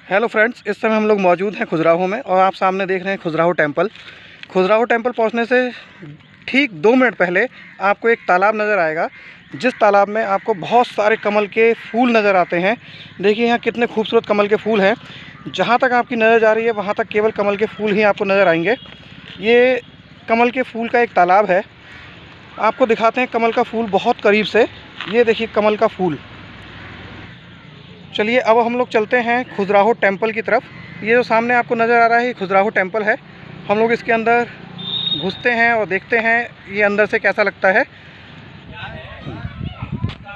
Hello friends, इस समय हम लोग मौजूद हैं खजुराहो में और आप सामने देख रहे हैं खजुराहो टेम्पल। खजुराहो टेम्पल पहुंचने से ठीक 2 मिनट पहले आपको एक तालाब नज़र आएगा, जिस तालाब में आपको बहुत सारे कमल के फूल नज़र आते हैं। देखिए यहाँ कितने खूबसूरत कमल के फूल हैं। जहाँ तक आपकी नज़र जा रही है वहाँ तक केवल कमल के फूल ही आपको नज़र आएंगे। ये कमल के फूल का एक तालाब है। आपको दिखाते हैं कमल का फूल बहुत करीब से। ये देखिए कमल का फूल। चलिए अब हम लोग चलते हैं खजुराहो टेम्पल की तरफ। ये जो सामने आपको नज़र आ रहा है ये खजुराहो टेम्पल है। हम लोग इसके अंदर घुसते हैं और देखते हैं ये अंदर से कैसा लगता है।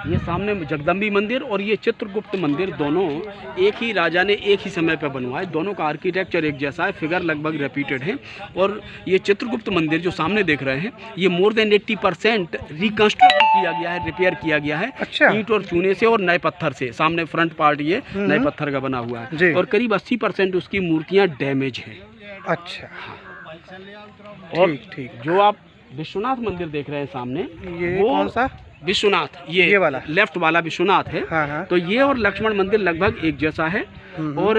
ये सामने जगदम्बी मंदिर और ये चित्रगुप्त मंदिर दोनों एक ही राजा ने एक ही समय पर बनवाए। दोनों का आर्किटेक्चर एक जैसा है, फिगर लगभग रिपीटेड है। और ये चित्रगुप्त मंदिर जो सामने देख रहे हैं ये मोर देन 80% रिकंस्ट्रक्ट किया गया है, रिपेयर किया गया है। अच्छा। ईंट और चूने से और नए पत्थर से। सामने फ्रंट पार्ट ये नए पत्थर का बना हुआ है और करीब 80% उसकी मूर्तियाँ डैमेज हैं। अच्छा, और ठीक। जो आप विश्वनाथ मंदिर देख रहे हैं सामने, ये वो कौन सा? विश्वनाथ, ये वाला लेफ्ट वाला विश्वनाथ है। हाँ। तो ये और लक्ष्मण मंदिर लगभग एक जैसा है। और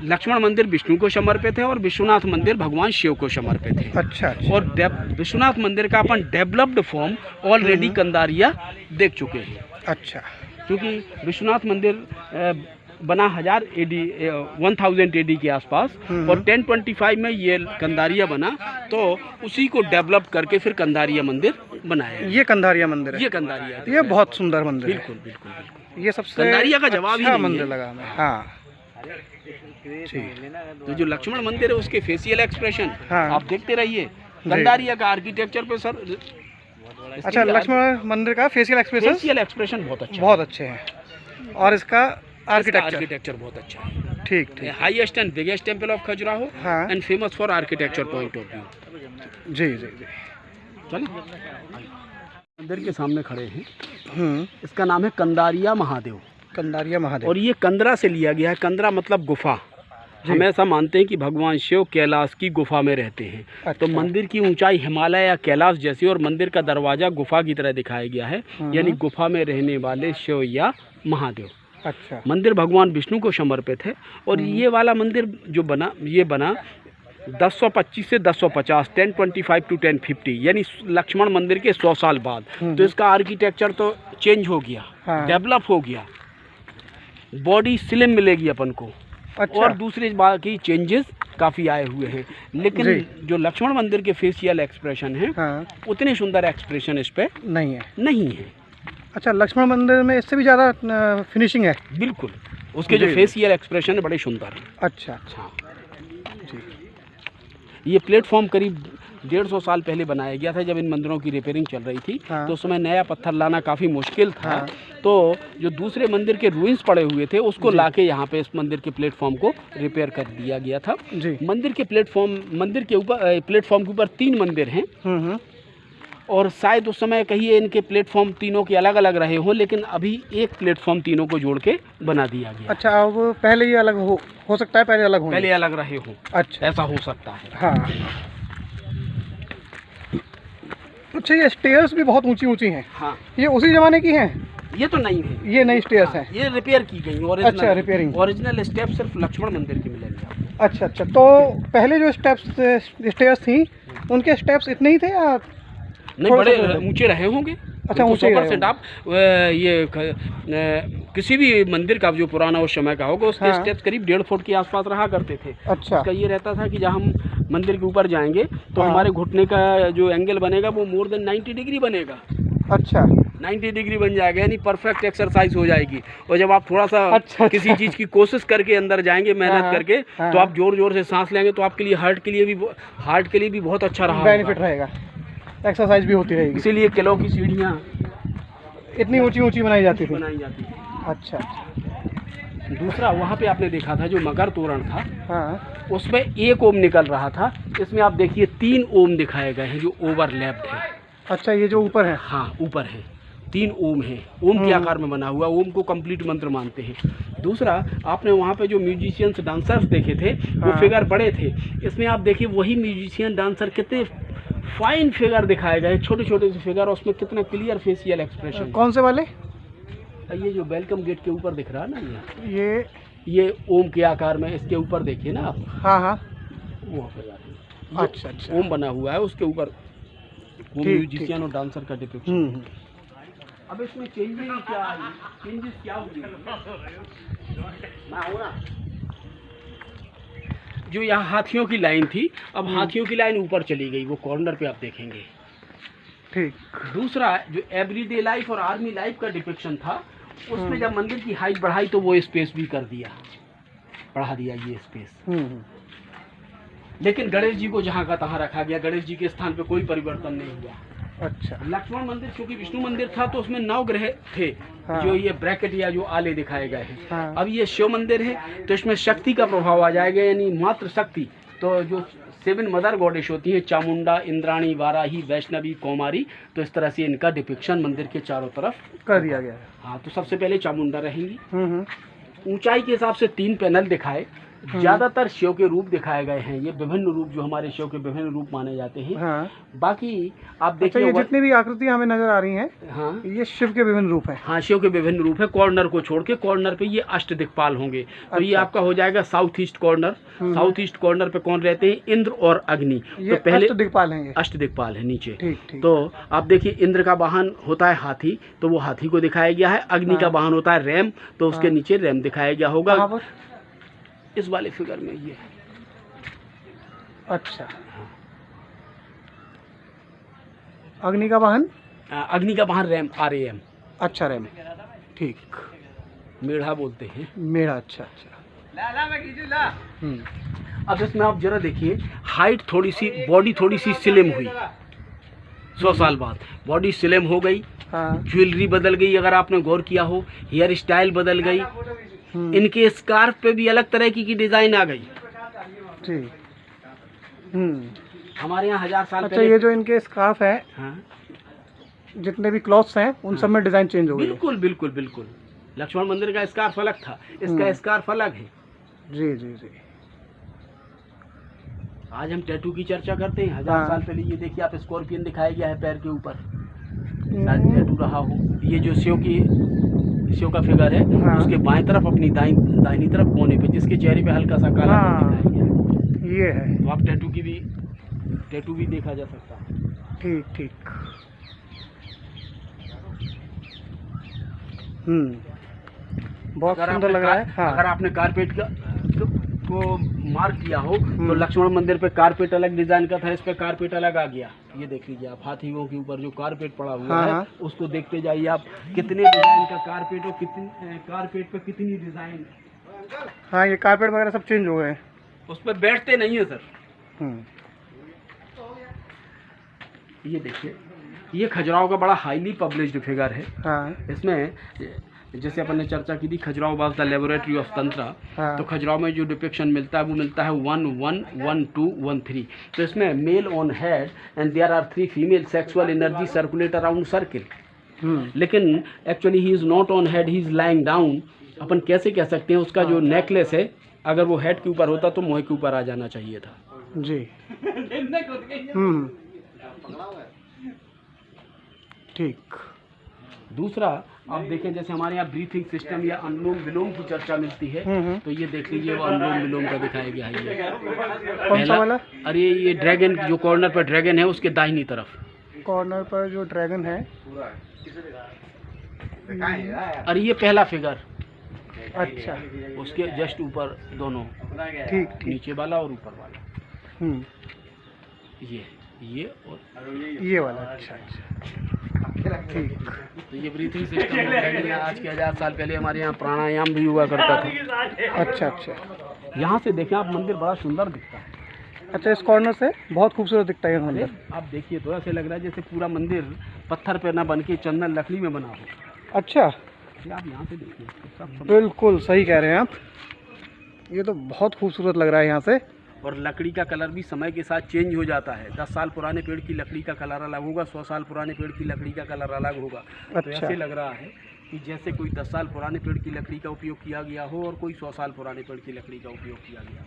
लक्ष्मण मंदिर विष्णु को समर्पित है और विश्वनाथ मंदिर भगवान शिव को समर्पित है। अच्छा। और विश्वनाथ मंदिर का अपन डेवलप्ड फॉर्म ऑलरेडी कंदारिया देख चुके हैं। अच्छा, क्योंकि विश्वनाथ मंदिर बना 1000 AD के आसपास और 1025 में ये कंदारिया बना, तो उसी को डेवलप करके फिर कंदारिया मंदिर बनाया। ये कंदारिया मंदिर है। ये कंदारिया, ये बहुत सुंदर मंदिर है। बिल्कुल बिल्कुल बिल्कुल। ये सबसे कंदारिया का जवाब ही नहीं मंदिर है। लगा हमें। हाँ तो जो लक्ष्मण मंदिर है उसके फेशियल एक्सप्रेशन आप देखते रहिए। कंदारिया का आर्किटेक्चर पे सर। अच्छा, लक्ष्मण मंदिर का फेशियल एक्सप्रेशन बहुत अच्छे हैं और इसका आर्किटेक्चर बहुत अच्छा है। ठीक। Highest and biggest temple of Khajuraho and famous for architecture point of view. जी। चलिए मंदिर के सामने खड़े हैं। इसका नाम है कंदारिया महादेव। कंदारिया महादेव। और ये कंदरा से लिया गया है। कंदरा मतलब गुफा। हम ऐसा मानते हैं कि भगवान शिव कैलाश की गुफा में रहते हैं। अच्छा। तो मंदिर की ऊंचाई हिमालय या कैलाश जैसी और मंदिर का दरवाजा गुफा की तरह दिखाया गया है, यानी गुफा में रहने वाले शिव या महादेव। अच्छा। मंदिर भगवान विष्णु को समर्पित है। और ये वाला मंदिर जो बना, ये बना 1025 से 1050, 1025 to 1050, यानी लक्ष्मण मंदिर के 100 साल बाद। तो इसका आर्किटेक्चर तो चेंज हो गया, डेवलप हो गया, बॉडी स्लिम मिलेगी अपन को। अच्छा। और दूसरी बाकी चेंजेस काफ़ी आए हुए हैं, लेकिन जो लक्ष्मण मंदिर के फेशियल एक्सप्रेशन है उतने सुंदर एक्सप्रेशन इस पे नहीं है। अच्छा, लक्ष्मण मंदिर में इससे भी ज़्यादा फिनिशिंग है। बिल्कुल, उसके जो फेशियल एक्सप्रेशन है बड़े सुंदर हैं। अच्छा जी। ये प्लेटफॉर्म करीब 150 साल पहले बनाया गया था, जब इन मंदिरों की रिपेयरिंग चल रही थी। तो उस समय नया पत्थर लाना काफ़ी मुश्किल था। तो जो दूसरे मंदिर के रूइंस पड़े हुए थे उसको लाके यहाँ पे इस मंदिर के प्लेटफॉर्म को रिपेयर कर दिया गया था। मंदिर के प्लेटफॉर्म के ऊपर 3 मंदिर हैं। और शायद उस समय कहिए इनके प्लेटफॉर्म तीनों के अलग अलग रहे हों, लेकिन अभी एक प्लेटफॉर्म तीनों को जोड़ के बना दिया गया। अच्छा, अब पहले ये अलग हो सकता है, पहले अलग रहे हो। अच्छा, ऐसा हो सकता है। हाँ। अच्छा, ये स्टेयर्स भी बहुत ऊंची हैं। हाँ, ये उसी जमाने की हैं? ये तो नहीं है, ये नई स्टेयर्स हैं। ये रिपेयर की गई। अच्छा, रिपेयरिंग। ओरिजिनल स्टेप सिर्फ लक्ष्मण मंदिर की मिलेंगे। अच्छा। तो पहले जो स्टेयर्स थी उनके स्टेप्स इतने ही थे या नहीं, बड़े ऊंचे रहे होंगे? अच्छा, ऊंचे 100% आप ये किसी भी मंदिर का जो पुराना उस समय का होगा उसके स्टेप्स करीब 1.5 फुट के आसपास रहा करते थे। अच्छा। उसका ये रहता था कि जब हम मंदिर के ऊपर जाएंगे तो हमारे घुटने का जो एंगल बनेगा वो मोर देन 90 डिग्री बनेगा। अच्छा, 90 डिग्री बन जाएगा, यानी परफेक्ट एक्सरसाइज हो जाएगी। और जब आप थोड़ा सा किसी चीज़ की कोशिश करके अंदर जाएंगे, मेहनत करके, तो आप जोर से सांस लेंगे तो आपके लिए हार्ट के लिए भी बहुत अच्छा रहा, बेनिफिट रहेगा, एक्सरसाइज भी होती रहेगी। इसीलिए किलों की सीढ़ियाँ इतनी ऊंची बनाई जाती थी। अच्छा। दूसरा, वहाँ पे आपने देखा था जो मकर तोरण था, उसमें एक ओम निकल रहा था। इसमें आप देखिए 3 ओम दिखाए गए हैं जो ओवरलैप्ड है। अच्छा, ये जो ऊपर है? हाँ, ऊपर है। 3 ओम है, ओम के आकार में बना हुआ। ओम को कंप्लीट मंत्र मानते हैं। दूसरा, आपने वहाँ पे जो म्यूजिशियंस डांसर्स देखे थे वो फिगर बड़े थे। इसमें आप देखिए वही म्यूजिशियन डांसर कितने फाइन फिगर दिखाए गए, छोटे छोटे से फिगर, उसमें कितना क्लियर फेशियल एक्सप्रेशन। कौन से वाले? ये जो वेलकम गेट के ऊपर दिख रहा है ना, ये ये ओम के आकार में, इसके ऊपर देखिए ना आप। हाँ हाँ, वो अच्छा अच्छा, ओम बना हुआ है, उसके ऊपर वो म्यूजिशियन और डांसर का डिपिक्शन। अब इसमें चेंजेस क्या हुई? जो यहाँ हाथियों की लाइन थी, अब हाथियों की लाइन ऊपर चली गई, वो कॉर्नर पे आप देखेंगे। ठीक। दूसरा जो एवरीडे लाइफ और आर्मी लाइफ का डिपिक्शन था, उसमें जब मंदिर की हाइट बढ़ाई तो वो स्पेस भी कर दिया, बढ़ा दिया ये स्पेस। लेकिन गणेश जी को जहाँ का तहाँ रखा गया, गणेश जी के स्थान पे कोई परिवर्तन नहीं हुआ। अच्छा। लक्ष्मण मंदिर क्योंकि विष्णु मंदिर था तो उसमें 9 ग्रह थे। हाँ। जो ये ब्रैकेट या जो आले दिखाए गए हैं। हाँ। अब ये शिव मंदिर है तो इसमें शक्ति का प्रभाव आ जाएगा, यानी मात्र शक्ति। तो जो 7 मदर गॉडेस होती हैं, चामुंडा, इंद्राणी, वाराही, वैष्णवी, कौमारी, तो इस तरह से इनका डिपिक्शन मंदिर के चारों तरफ कर दिया गया है। हाँ, तो सबसे पहले चामुंडा रहेंगी। ऊंचाई के हिसाब से 3 पैनल दिखाए, ज्यादातर शिव के रूप दिखाए गए हैं। ये विभिन्न रूप जो हमारे शिव के विभिन्न रूप माने जाते हैं। हाँ। बाकी आप देखिए, अच्छा, ये जितनी भी आकृतियां हमें नजर आ रही हैं, हाँ, ये शिव के विभिन्न रूप हैं। हाँ, शिव के विभिन्न रूप है। कॉर्नर को छोड़ के कॉर्नर पे ये अष्ट दिक्पाल होंगे। तो ये आपका हो जाएगा south east corner. South east corner पे कौन रहते हैं? इंद्र और अग्नि। ये तो पहले अष्ट दिक्पाल हैं, अष्ट दिक्पाल है नीचे। ठीक। तो आप देखिए, इंद्र का वाहन होता है हाथी, तो वो हाथी को दिखाया गया है। अग्नि का वाहन होता है रैम, तो उसके नीचे रैम दिखाया गया होगा इस वाले फिगर में ये। अच्छा, अग्नि का वाहन? अग्नि का वाहन रैम, RAM। अच्छा, रैम, ठीक। मेढ़ा बोलते हैं, मेढ़ा। अच्छा। अब इसमें आप जरा देखिए, हाइट थोड़ी सी, बॉडी थोड़ी सी स्लिम हुई 100 साल बाद, बॉडी स्लिम हो गई। हाँ। ज्वेलरी बदल गई, अगर आपने गौर किया हो, हेयर स्टाइल बदल गई। इनके स्कार्फ पे भी अलग तरह की डिजाइन आ गई। ठीक। हमारे यहाँ 1000 साल अच्छा, ये जो इनके स्कार्फ है, हाँ, जितने भी क्लॉथ्स हैं, उन सब में डिजाइन चेंज हो गई। बिल्कुल। लक्ष्मण मंदिर का स्कार्फ अलग था, इसका स्कार्फ अलग है। जी। आज हम टैटू की चर्चा करते हैं। 1000 साल पहले ये देखिए, आप स्कॉर्पियन दिखाया गया है पैर के ऊपर, शायद टैटू रहा हो। ये जो शिव का फिगर है, उसके बाएं तरफ अपनी दाहिनी तरफ कोने पे, जिसके चेहरे पे हल्का सा काला दिखाया गया है, ये है। तो आप टैटू भी देखा जा सकता है। ठीक। बहुत सुंदर लग रहा है। हाँ। अगर आपने कारपेट को मार्क किया हो तो लक्ष्मण मंदिर पे कारपेट अलग डिजाइन का था, इस पे कारपेट अलग आ गया। ये देख लीजिए आप, हाथियों के ऊपर जो कारपेट पड़ा हुआ है, उसको देखते जाइए आप, कितने डिजाइन का कारपेट हो, कितने कारपेट पे कितनी डिजाइन। हाँ, ये कारपेट वगैरह सब चेंज हो गए, उस पर बैठते नहीं है सर। ये देखिए, ये खजुराहो का बड़ा हाईली पब्लिश्ड फिगर है। हाँ। इसमें जैसे अपन ने चर्चा की थी, Khajuraho was the laboratory of tantra. तो खजुराहो में जो डिपिक्शन मिलता है वो मिलता है 1, 1, 1, 2, 1, 3। तो इसमें male on head and there are 3 female sexual energy circulate around circle. लेकिन actually he is not on head, he is lying down. अपन कैसे कह सकते हैं, उसका जो नेकलेस है, अगर वो हेड के ऊपर होता तो मुँह के ऊपर आ जाना चाहिए था। जी। ठीक। दूसरा आप देखें, जैसे हमारे यहाँ ब्रीथिंग सिस्टम या अनुलोम विलोम की चर्चा मिलती है, तो ये देख लीजिए, वो अनुलोम विलोम का दिखाया गया है। ये कौन सा वाला? अरे ये ड्रैगन, जो कॉर्नर पर ड्रैगन है उसके दाहिनी तरफ, कॉर्नर पर जो ड्रैगन है। अरे ये पहला फिगर। अच्छा। उसके जस्ट ऊपर दोनों, ठीक। नीचे वाला और ऊपर वाला। ये और ये वाला। अच्छा। ठीक। तो ये ब्रीथिंग सिस्टम आज के 1000 साल पहले हमारे यहाँ प्राणायाम भी हुआ करता था। अच्छा। यहाँ से देखें आप, मंदिर बड़ा सुंदर दिखता है। अच्छा, इस कॉर्नर से बहुत खूबसूरत दिखता है मंदिर। आप देखिए, तो ऐसे लग रहा है जैसे पूरा मंदिर पत्थर पे ना बन के चंदन लकड़ी में बना हो। अच्छा, आप यहाँ से देखिए, बिल्कुल सही कह रहे हैं आप। ये तो बहुत खूबसूरत लग रहा है यहाँ से। और लकड़ी का कलर भी समय के साथ चेंज हो जाता है। 10 साल पुराने पेड़ की लकड़ी का कलर अलग होगा, 100 साल पुराने पेड़ की लकड़ी का कलर अलग होगा। अच्छा। तो ऐसे लग रहा है कि जैसे कोई 10 साल पुराने पेड़ की लकड़ी का उपयोग किया गया हो और कोई 100 साल पुराने पेड़ की लकड़ी का उपयोग किया गया।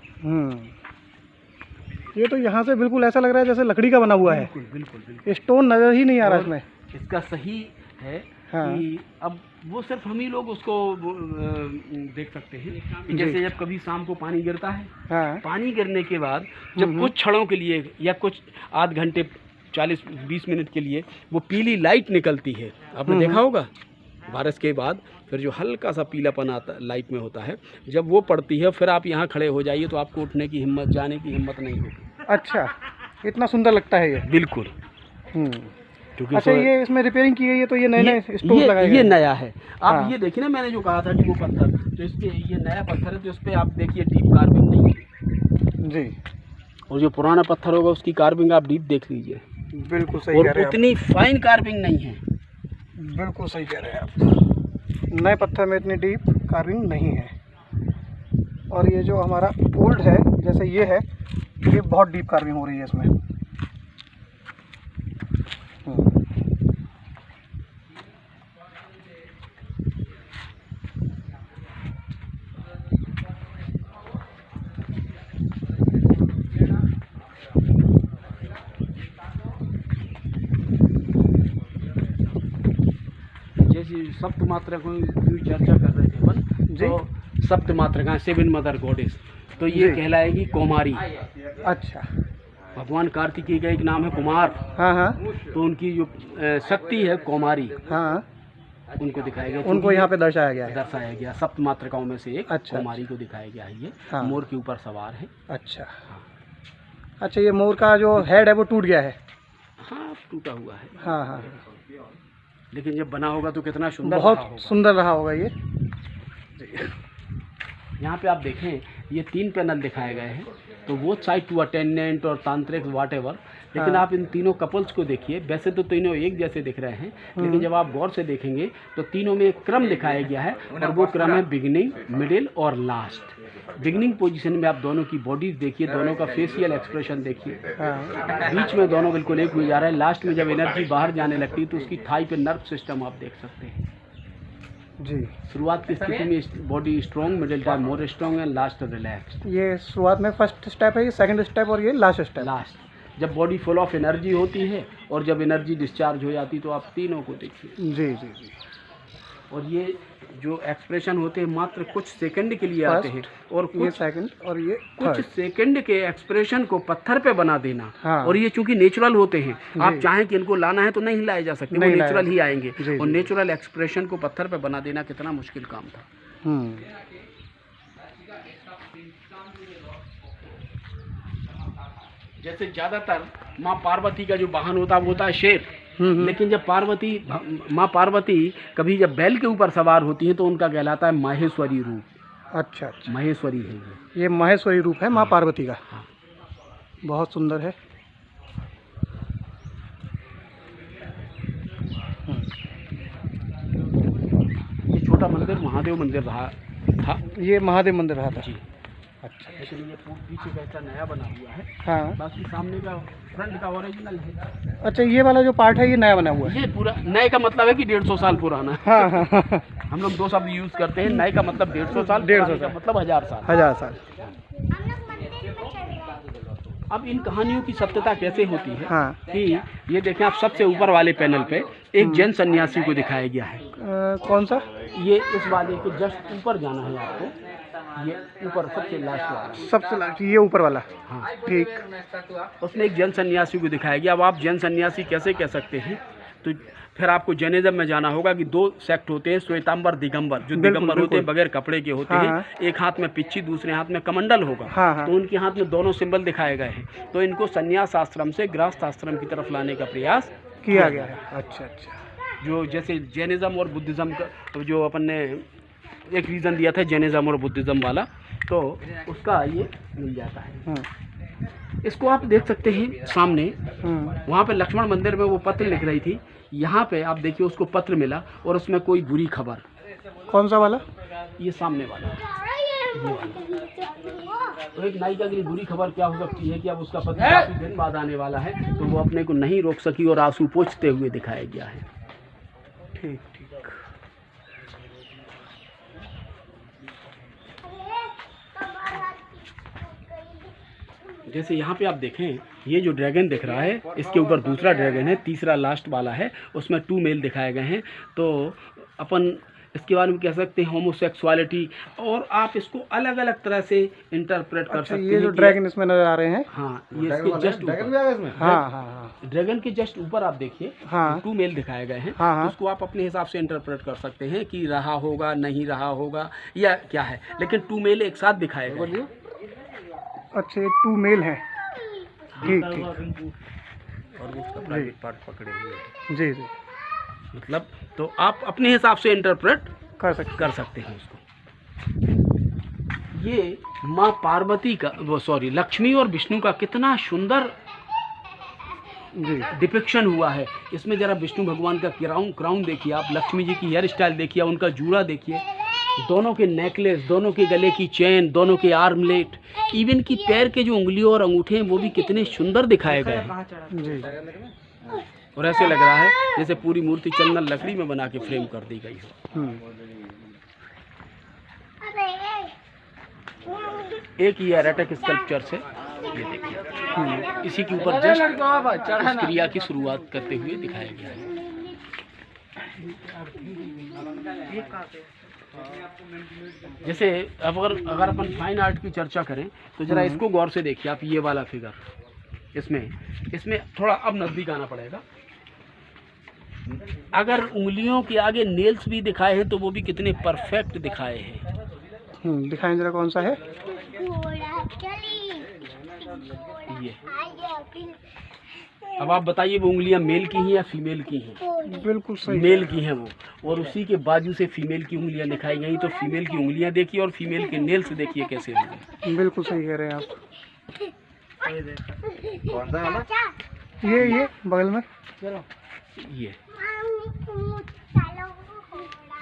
ये तो यहाँ से बिल्कुल ऐसा लग रहा है जैसे लकड़ी का बना हुआ है। बिल्कुल। स्टोन नजर ही नहीं आ रहा इसमें। इसका सही है कि अब वो सिर्फ हम ही लोग उसको देख सकते हैं कि जैसे जब कभी शाम को पानी गिरता है, हाँ। पानी गिरने के बाद जब कुछ क्षणों के लिए या कुछ आध घंटे 40-20 मिनट के लिए वो पीली लाइट निकलती है, आपने देखा होगा। बारिश के बाद फिर जो हल्का सा पीलापन आता लाइट में होता है, जब वो पड़ती है फिर आप यहाँ खड़े हो जाइए तो आपको उठने की हिम्मत, जाने की हिम्मत नहीं होगी। अच्छा, इतना सुंदर लगता है ये। बिल्कुल। क्योंकि अच्छा, ये इसमें रिपेयरिंग की गई है तो ये नए स्टोन लगाए गए? ये नया है। आप हाँ। ये देखिए ना, मैंने जो कहा था कि वो पत्थर, तो इस पे ये नया पत्थर है तो इस पे आप देखिए डीप कार्विंग नहीं है जी। और जो पुराना पत्थर होगा उसकी कार्विंग आप डीप देख लीजिए। बिल्कुल सही और कह रहे हैं उतनी फाइन कार्विंग नहीं है। बिल्कुल सही कह रहे हैं आप। नए पत्थर में इतनी डीप कार्विंग नहीं है। और ये जो हमारा ओल्ड है, जैसे ये है, ये बहुत डीप कार्विंग हो रही है इसमें। सप्त मात्रा को चर्चा कर रहे थे अपन, तो सप्त मात्रा 7 मदर गॉडेस, तो ये कहलाएगी कुमारी। अच्छा। भगवान कार्तिकेय का एक नाम है कुमार। हाँ हाँ। तो उनकी जो शक्ति है कुमारी, हाँ, उनको दिखाया गया, उनको यहाँ पे दर्शाया गया है। दर्शाया गया सप्त मातृकाओं में से एक। अच्छा, कुमारी को दिखाया गया है। ये हाँ। मोर के ऊपर सवार है। अच्छा। अच्छा, ये मोर का जो हेड है वो टूट गया है? हाँ, टूटा हुआ है। हाँ हाँ। लेकिन जब बना होगा तो कितना सुंदर, बहुत सुंदर रहा होगा ये। यहाँ पे आप देखें ये 3 पैनल दिखाए गए हैं, तो वो साइड टू अटेंडेंट और तांत्रिक वाट एवर, लेकिन आप इन तीनों कपल्स को देखिए। वैसे तो तीनों एक जैसे दिख रहे हैं, लेकिन जब आप गौर से देखेंगे तो तीनों में एक क्रम दिखाया गया है, और वो क्रम है बिगिनिंग, मिडिल और लास्ट। बिगिनिंग पोजीशन में आप दोनों की बॉडीज देखिए, दोनों का फेशियल एक्सप्रेशन देखिए, बीच में दोनों बिल्कुल एक हुए जा रहे हैं। लास्ट में जब एनर्जी बाहर जाने लगती है तो उसकी थाई पे नर्व सिस्टम आप देख सकते हैं जी। शुरुआत की स्थिति में body strong, middle time more strong and last relax. ये शुरुआत में फर्स्ट स्टेप है, ये सेकंड स्टेप और ये लास्ट स्टेप। लास्ट जब बॉडी फुल ऑफ एनर्जी होती है और जब एनर्जी डिस्चार्ज हो जाती है, तो आप तीनों को देखिए। जी जी जी। और ये जो एक्सप्रेशन होते हैं मात्र कुछ सेकंड के लिए आते हैं, और ये सेकंड और ये कुछ सेकंड के एक्सप्रेशन को पत्थर पे बना देना। हाँ। और ये चूंकि नेचुरल होते हैं, आप चाहें कि इनको लाना है तो नहीं लाए जा सकते, वो नेचुरल ही आएंगे। और नेचुरल एक्सप्रेशन को पत्थर पे बना देना कितना मुश्किल काम था। जैसे ज्यादातर माँ पार्वती का जो वाहन होता है वो होता है शेर, लेकिन जब माँ पार्वती कभी जब बैल के ऊपर सवार होती है तो उनका कहलाता है माहेश्वरी रूप। अच्छा अच्छा, महेश्वरी है ये माहेश्वरी रूप है माँ पार्वती का। बहुत सुंदर है। ये छोटा मंदिर महादेव मंदिर रहा था। ये महादेव मंदिर रहा था जी। अच्छा, लेकिन ये पीछे का हिस्सा नया बना हुआ है। हाँ। बाकी सामने का फ्रंट का ओरिजिनल है। अच्छा, ये वाला जो पार्ट है ये नया बना हुआ है? ये पूरा नए का मतलब है कि 150 साल पुराना। हाँ हाँ हाँ। हम लोग 2 शब्द यूज करते हैं, नए का मतलब 150 साल, 150 का मतलब 1000 साल। 1000 साल। अब इन कहानियों की सत्यता कैसे होती है? हाँ। कि ये देखें आप, सबसे ऊपर वाले पैनल पे एक जैन सन्यासी को दिखाया गया है। कौन सा? ये इस वाले के जस्ट ऊपर जाना है आपको, ये ऊपर सबसे लास्ट वाला। सबसे लास्ट ये ऊपर वाला? हाँ ठीक। उसमें एक जैन सन्यासी को दिखाया गया। अब आप जैन सन्यासी कैसे कह सकते हैं? तो फिर आपको जैनिज्म में जाना होगा कि 2 सेक्ट होते हैं, श्वेतांबर दिगंबर। जो दिगंबर होते हैं बगैर कपड़े के होते हैं, एक हाथ में पिच्ची दूसरे हाथ में कमंडल होगा। तो उनके हाथ में दोनों सिंबल दिखाए गए हैं। तो इनको संन्यास आश्रम से गृहस्थ आश्रम की तरफ लाने का प्रयास किया गया है। अच्छा अच्छा। जो जैसे जैनिज्म और बुद्धिज़्म का जो अपन ने एक रीज़न दिया था जैनिज्म और बुद्धिज़्म वाला, तो उसका ये मिल जाता है। इसको आप देख सकते हैं सामने, वहाँ पे लक्ष्मण मंदिर में वो पत्र लिख रही थी। यहाँ पे आप देखिए उसको पत्र मिला और उसमें कोई बुरी खबर। कौन सा वाला? ये सामने वाला, ये वाला। तो एक नायिका के लिए बुरी खबर क्या हो सकती है कि अब उसका पति काफी दिन बाद आने वाला है, तो वो अपने को नहीं रोक सकी और आंसू पोंछते हुए दिखाया गया है। ठीक ठीक। जैसे यहाँ पे आप देखें, ये जो ड्रैगन दिख रहा है, इसके ऊपर दूसरा ड्रैगन है, तीसरा लास्ट वाला है, उसमें 2 मेल दिखाए गए हैं। तो अपन इसके बारे में कह सकते हैं होमोसेक्सुअलिटी, और आप इसको अलग अलग तरह से इंटरप्रेट कर सकते हैं। ये जो ड्रैगन इसमें नजर आ रहे हैं, हाँ, ये इसके जस्ट ऊपर, हाँ, ड्रैगन के जस्ट ऊपर आप देखिए, हाँ, 2 मेल दिखाए गए हैं। हाँ, उसको आप अपने हिसाब से इंटरप्रेट कर सकते हैं कि रहा होगा, नहीं रहा होगा, या क्या है, लेकिन 2 मेल एक साथ दिखाए गए। अच्छा, 2 मेल है, ठीक ठीक, और वो उसका प्राइवेट पार्ट पकड़े हुए हैं। जी जी, मतलब तो आप अपने हिसाब से इंटरप्रेट कर सकते हैं उसको। ये माँ पार्वती का, वो सॉरी, लक्ष्मी और विष्णु का कितना सुंदर जी, डिपिक्शन हुआ है इसमें। जरा विष्णु भगवान का क्राउन देखिए आप, लक्ष्मी जी की हेयर स्टाइल देखिए, उनका जूड़ा देखिए, दोनों के नेकलेस, दोनों के गले की चेन, दोनों के आर्मलेट, इवन की पैर के जो उंगलियों और अंगूठे हैं वो भी कितने सुंदर दिखाए गए हैं जी, और ऐसे लग रहा है जैसे पूरी मूर्ति चंदन लकड़ी में बना के फ्रेम कर दी गई हो। एक ये एरेटिक स्कल्पचर से, ये देखिए, इसी के ऊपर जस्ट इस क्रिया की शुरुआत करते हुए दिखाया गया है। जैसे अब अगर अपन फाइन आर्ट की चर्चा करें तो जरा इसको गौर से देखिए आप, ये वाला फिगर, इसमें थोड़ा अब नजदीक आना पड़ेगा। अगर उंगलियों के आगे नेल्स भी दिखाए हैं तो वो भी कितने परफेक्ट दिखाए हैं। दिखाएं जरा, कौन सा है ये? अब आप बताइए वो उंगलियां मेल की हैं या फीमेल की हैं? बिल्कुल सही, मेल की हैं वो, और उसी के बाजू से फीमेल की उंगलियां दिखाई गई। तो फीमेल की उंगलियां देखिए और फीमेल के नेल्स देखिए कैसे होंगे। बिल्कुल सही कह रहे हैं आप। कौन सा वाला? ये बगल में, ये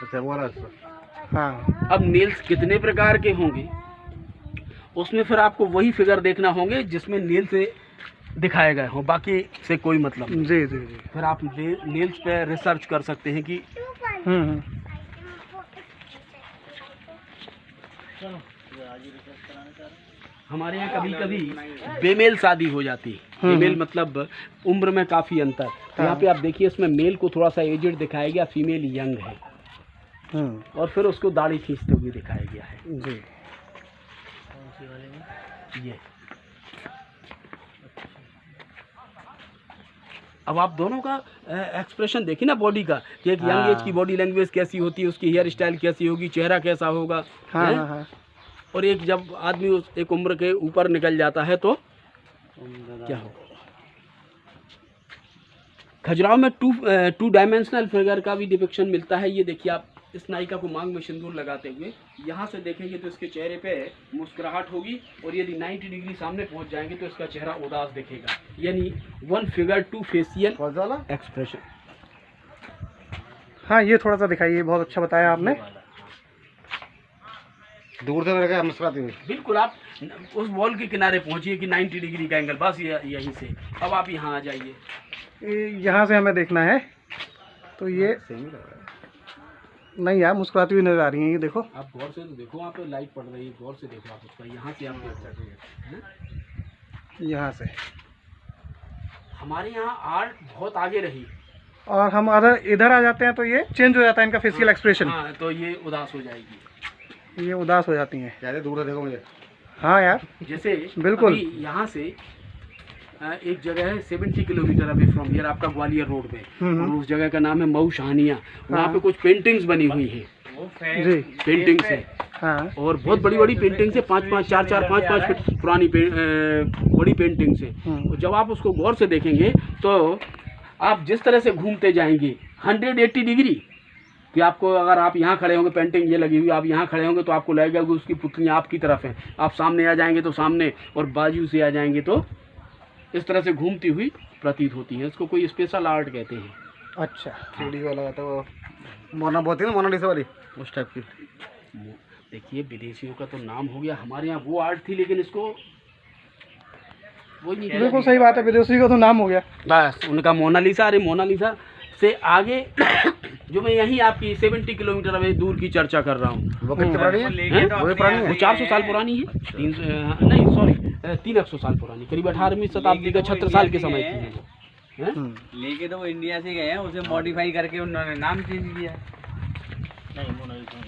अच्छा वो वाला। हाँ, अब नेल्स कितने प्रकार के होंगे उसमें फिर आपको वही फिगर देखना होंगे जिसमें नेल से दिखाए गए हों, बाकी से कोई मतलब नहीं। जी जी जी, फिर आप नेल्स पे रिसर्च कर सकते हैं कि हमारे यहाँ कभी कभी बेमेल शादी हो जाती है। बेमेल मतलब उम्र में काफ़ी अंतर। तो यहाँ पे आप देखिए इसमें मेल को थोड़ा सा एजेड दिखाया गया, फीमेल यंग है, और फिर उसको दाढ़ी खींचते हुए दिखाया गया है। जी, ये अब आप दोनों का एक्सप्रेशन देखिए ना बॉडी का, कि एक यंग एज की बॉडी लैंग्वेज कैसी होती है, उसकी हेयर स्टाइल कैसी होगी, चेहरा कैसा होगा। हाँ। और एक जब आदमी एक उम्र के ऊपर निकल जाता है तो क्या होगा। खजुराहो में टू डायमेंशनल फिगर का भी डिपिक्शन मिलता है। ये देखिए आप इस नायिका को मांग में सिंदूर लगाते हुए यहाँ से देखेंगे तो इसके चेहरे पे मुस्कुराहट होगी, और यदि 90 डिग्री सामने पहुँच जाएंगे तो इसका चेहरा उदास दिखेगा। यानी 1 फिगर 2 फेशियल एक्सप्रेशन। हाँ, ये थोड़ा सा दिखाइए, बहुत अच्छा बताया आपने। दूर से लगा मुस्कुराती हुई, बिल्कुल आप उस वॉल के किनारे पहुंचिए कि 90 डिग्री का एंगल, बस यहीं से। अब आप यहाँ आ जाइए, यहाँ से हमें देखना है तो ये नहीं यार, मुस्कुराती हुई नजर आ रही है। ये देखो, आप गौर से तो देखो, आप लाइट पड़ रही है, गौर से देखो आप उसका। यहाँ से आप देख सकते हैं, यहाँ से हमारे यहाँ आर्ट बहुत आगे रही, और हम अगर इधर आ जाते हैं तो ये चेंज हो जाता है इनका फेशियल एक्सप्रेशन। हाँ, तो ये उदास हो जाएगी, ये उदास हो जाती हैं। ज़्यादा दूर देखो मुझे। हाँ यार, जैसे बिल्कुल यहाँ से एक जगह है 70 किलोमीटर अवे फ्रॉम हियर, आपका ग्वालियर रोड पे, और उस जगह का नाम है मऊ शाहनिया। वहाँ पे कुछ पेंटिंग्स बनी हुई हैं जी, पेंटिंग्स है। हाँ, और बहुत बड़ी बड़ी पेंटिंग्स है, 5-5, 4-4, 5-5 फीट पुरानी बड़ी पेंटिंग्स है। और जब आप उसको गौर से देखेंगे तो आप जिस तरह से घूमते जाएंगे 180 डिग्री, कि आपको अगर आप यहाँ खड़े होंगे, पेंटिंग ये लगी हुई, आप यहाँ खड़े होंगे तो आपको लगेगा कि उसकी पुतलियाँ आपकी तरफ हैं। आप सामने आ जाएंगे तो सामने, और बाजू से आ जाएंगे तो इस तरह से घूमती हुई प्रतीत होती है। इसको कोई स्पेशल आर्ट कहते हैं। अच्छा, 3D वाला तो मोना बहुत है ना, मोनालिसा वाली उस टाइप की। देखिए विदेशियों का तो नाम हो गया, हमारे यहाँ वो आर्ट थी लेकिन इसको वो नहीं। बिल्कुल सही बात है, विदेशी का तो नाम हो गया बस उनका मोनालिसा। अरे मोनालिसा से आगे जो मैं यहीं आपकी 70 किलोमीटर अवे दूर की चर्चा कर रहा हूँ, वो कितनी पुरानी है? वो 400 साल पुरानी है, 300 साल पुरानी, करीब 18वीं शताब्दी का 76 साल के समय की है। लेके तो वो इंडिया से गए हैं, उसे मॉडिफाई करके उन्होंने नाम चेंज किया। नहीं